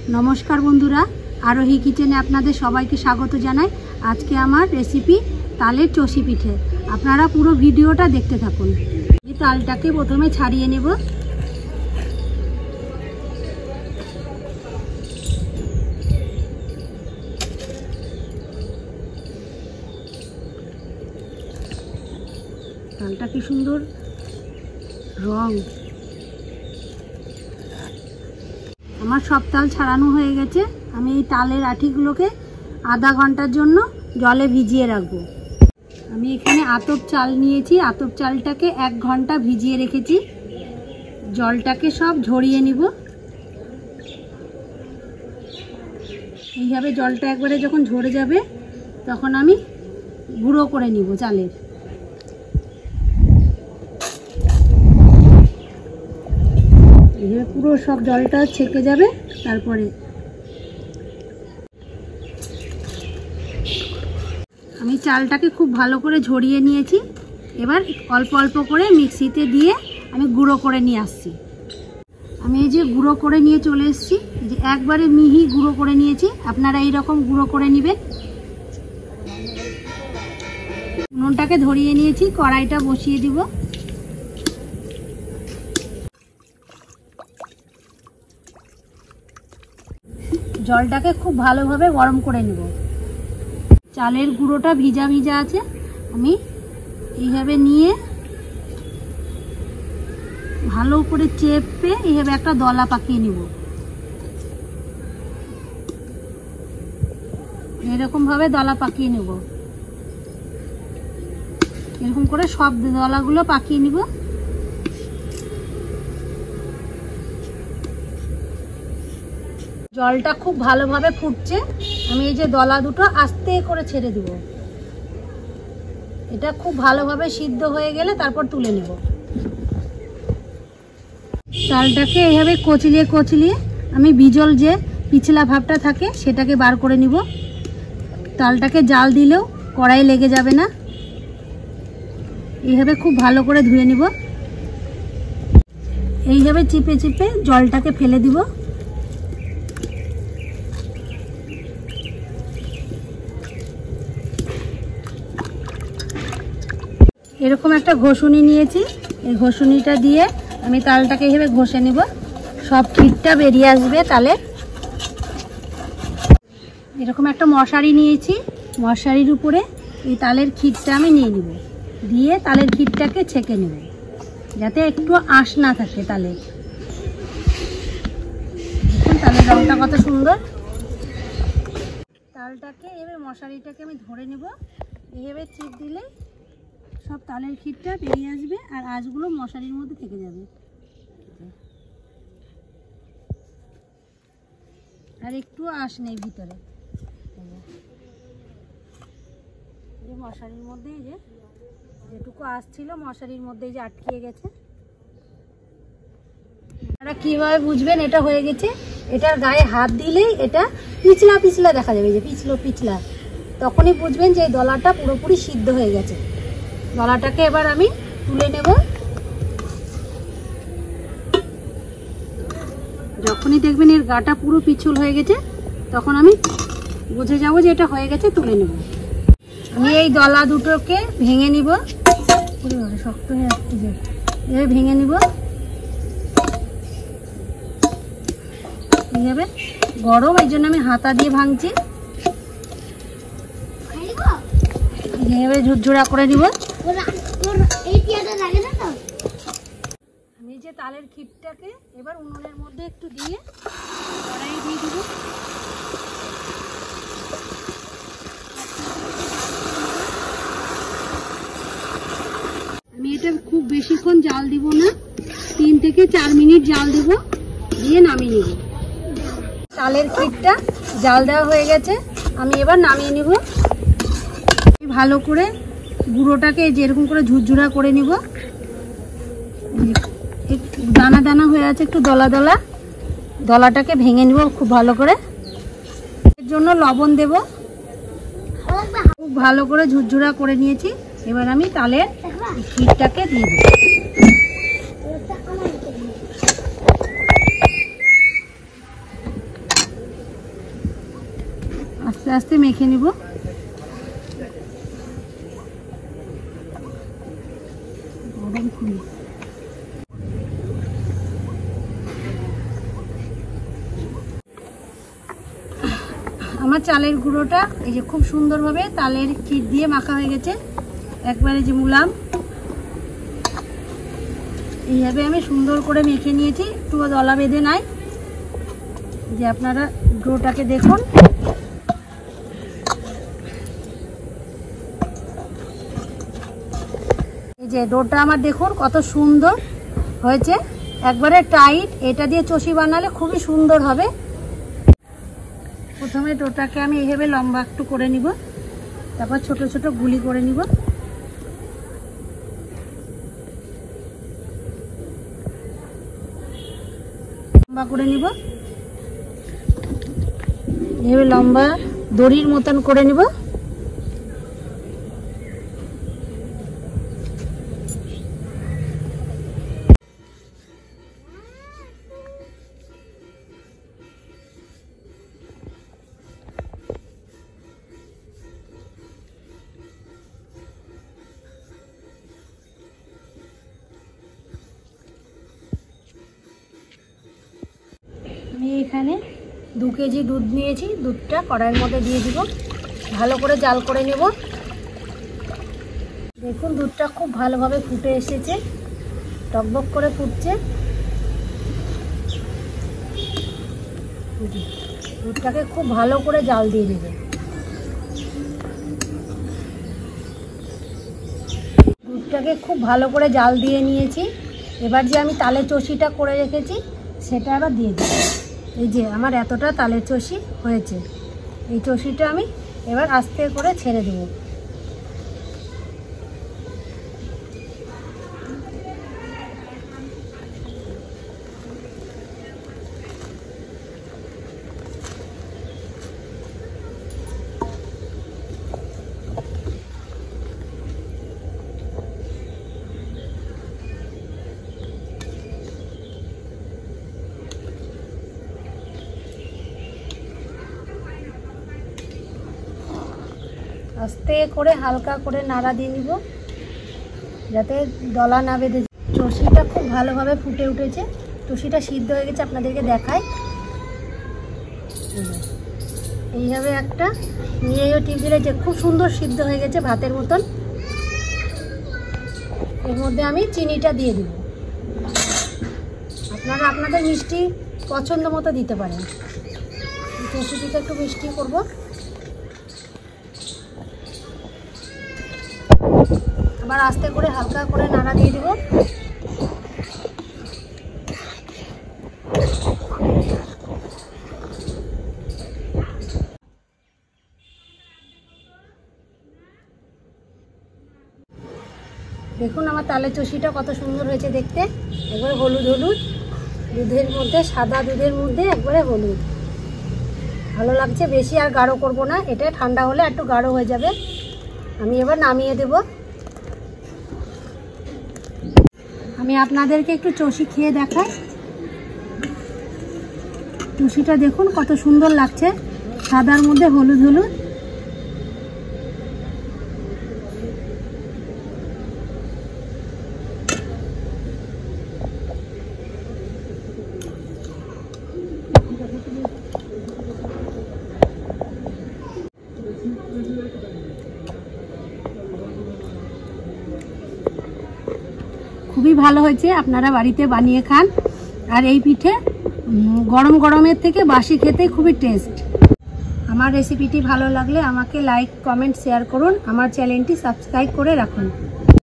नमस्कार बंधुरा आरोही किचेने आपनादेर सबाइके स्वागत जानाई। आज के आमार रेसिपि तालेर चषी पिठे। आपनारा पुरो भिडियोटा देखते थाकुन। ये तालटाके प्रथमे छाड़िए नेब। तालटा कि सुंदर रंग। আমার সব তাল ছাড়ানো হয়ে গেছে। আমি এই তালের আঠিগুলোকে আধা ঘন্টার জন্য জলে ভিজিয়ে রাখবো। আমি এখানে আতপ চাল নিয়েছি। আতপ চালটাকে 1 ঘন্টা ভিজিয়ে রেখেছি। জলটাকে সব ঝরিয়ে নিব। এইভাবে জলটা একবারে যখন ঝরে যাবে তখন আমি গুঁড়ো করে নিব চালের। পুরো সব জলটা ছেঁকে যাবে। তারপরে আমি চালটাকে খুব ভালো করে ঝরিয়ে নিয়েছি। এবার অল্প অল্প করে মিক্সিতে দিয়ে আমি গুঁড়ো করে নিয়ে আসছি। আমি এই যে গুঁড়ো করে নিয়ে চলে এসেছি। যে একবারে মিহি গুঁড়ো করে নিয়েছি। আপনারা এই রকম গুঁড়ো করে নেবেন। উনুনটাকে ধরিয়ে নিয়েছি। কড়াইটা বসিয়ে দিব। জলটাকে খুব ভালোভাবে গরম করে নেব। চালের গুঁড়োটা ভিজা ভিজা আছে। আমি এইভাবে নিয়ে ভালো করে চেপে এইভাবে একটা দলা পাকিয়ে নিব। এরকম ভাবে দলা পাকিয়ে নেব। এরকম করে সব দলাগুলো পাকিয়ে নিব। জলটা খুব ভালোভাবে ফুটছে। আমি এই যে দলা দুটো আস্তে করে ছেড়ে দিব। এটা খুব ভালোভাবে সিদ্ধ হয়ে গেলে তারপর তুলে নেব। চালটাকে এইভাবে কচলিয়ে কচলিয়ে আমি বিজল যে পিছলা ভাবটা থাকে সেটাকে বার করে নিব। চালটাকে জাল দিলেও কড়াই লেগে যাবে না। এইভাবে খুব ভালো করে ধুয়ে নিব। এইভাবে চিপে চিপে জলটাকে ফেলে দিব। এরকম একটা ঘষুনি নিয়েছি। এই ঘষুনিটা দিয়ে আমি তালটাকে এইভাবে ঘষে নিব। সব ক্ষীরটা বেরিয়ে আসবে তালের। এরকম একটা মশারি নিয়েছি। মশারির উপরে এই তালের ক্ষীরটা আমি নিয়ে নিব। দিয়ে তালের ক্ষীরটাকে ছেঁকে নেব যাতে একটু আঁশ না থাকে তালের। দেখুন তালের রংটা কত সুন্দর। তালটাকে এভাবে মশারিটাকে আমি ধরে নেব। এইভাবে চিপ দিলে সব তালের ক্ষীরটা বেরিয়ে আসবে আর আঁশগুলো মশারির মধ্যে থেকে যাবে। আর একটু আঁশ নেই ভিতরে। এই মশারির মধ্যে এই যে যেটুকু আঁশ ছিল মশারির মধ্যে যে আটকে গেছে। আপনারা কিভাবে বুঝবেন এটা হয়ে গেছে? এটার গায়ে হাত দিলেই এটা পিছলা পিছলা দেখা যাবে, যে পিছলো পিছলা। তখনই বুঝবেন যে এই দলাটা পুরোপুরি সিদ্ধ হয়ে গেছে। দলাটাকে এবার আমি তুলে নেব। যখনই দেখবেন এর গাটা পুরো পিছল হয়ে গেছে তখন আমি বুঝে যাব যে এটা হয়ে গেছে, তুলে নেব। আমি এই দলা দুটোকে ভেঙে নিব। শক্ত হয়ে আসছে, এভাবে ভেঙে নিব। এইভাবে গরম, এই জন্য আমি হাতা দিয়ে ভাঙছি। এইভাবে ঝুরঝুরা করে নিব। আমি যে তালের ক্ষীরটাকে এবার উনুনের মধ্যে একটু দিয়ে কড়াইয়ে দিয়ে দিব। আমি এটা খুব বেশিক্ষণ জাল দিব না, 3 থেকে 4 মিনিট জাল দিব, দিয়ে নামিয়ে নিব। তালের ক্ষীরটা জাল দেওয়া হয়ে গেছে। আমি এবার নামিয়ে নিব। ভালো করে গুঁড়োটাকে যেরকম করে ঝুরঝুরা করে নিব। দানা দানা হয়ে আছে, একটু দলা দলা। দলাটাকে ভেঙে নিব খুব ভালো করে। এর জন্য লবণ দেব। খুব ভালো করে ঝুরঝুরা করে নিয়েছি। এবার আমি তালের ক্ষীরটাকে দিয়ে দেব। আস্তে আস্তে মেখে নিব। আমার চালের গুঁড়োটা এই যে খুব সুন্দরভাবে তালের চিট দিয়ে মাখা হয়ে গেছে, একবারে যে মুলাম। এইভাবে আমি সুন্দর করে মেখে নিয়েছি, একটু দলা বেঁধে নাই। যে আপনারা ডোটাকে দেখুন, এই যে ডোটা আমার দেখুন কত সুন্দর হয়েছে, একবারে টাইট। এটা দিয়ে চষি বানালে খুবই সুন্দর হবে। প্রথমে ডোটাকে আমি এইভাবে লম্বা একটু করে নিব, তারপর ছোট ছোট গুলি করে নিব। লম্বা করে নিব, এইভাবে লম্বা দড়ির মতন করে নিব। আমি এখানে 2 কেজি দুধ নিয়েছি, দুধটা কড়াইয়ের মধ্যে দিয়ে দিব, ভালো করে জাল করে নেব। দেখুন দুধটা খুব ভালোভাবে ফুটে এসেছে, টকবক করে ফুটছে। দুধটাকে খুব ভালো করে জাল দিয়ে দেবে। দুধটাকে খুব ভালো করে জাল দিয়ে নিয়েছি। এবার যে আমি তালের চষিটা করে রেখেছি সেটা আবার দিয়ে দেব। এই যে আমার এতটা তালের চষি হয়েছে, এই চষিটা আমি এবার আস্তে করে ছেড়ে দেব। আস্তে করে হালকা করে নাড়া দিয়ে নিব, যাতে দলা না বেঁধে। চষিটা খুব ভালোভাবে ফুটে উঠেছে, চষিটা সিদ্ধ হয়ে গেছে, আপনাদেরকে দেখাই। এইভাবে একটা নিয়েও টিপ দিলে যে খুব সুন্দর সিদ্ধ হয়ে গেছে ভাতের মতন। এর মধ্যে আমি চিনিটা দিয়ে দিব, আপনারা আপনাদের মিষ্টি পছন্দ মতো দিতে পারেন। চষিটিকে একটু মিষ্টি করব। আবার আস্তে করে হালকা করে নাড়া দিয়ে দিব। দেখুন আমার তালের চষিটা কত সুন্দর হয়েছে দেখতে, একবারে হলুদ হলুদ দুধের মধ্যে, সাদা দুধের মধ্যে একবারে হলুদ, ভালো লাগছে। বেশি আর গাঢ় করব না, এটা ঠান্ডা হলে একটু গাঢ় হয়ে যাবে। আমি এবার নামিয়ে দেব। আমি আপনাদেরকে একটু চষি খেয়ে দেখাই। চষিটা দেখুন কত সুন্দর লাগছে, সাদার মধ্যে হলুদ হলুদ। খুবই ভালো হয়েছে, আপনারা বাড়িতে বানিয়ে খান। আর এই পিঠে গরম গরমের থেকে বাসি খেতে খুবই টেস্ট। আমার রেসিপিটি ভালো লাগলে আমাকে লাইক, কমেন্ট, শেয়ার করুন। আমার চ্যানেলটি সাবস্ক্রাইব করে রাখুন।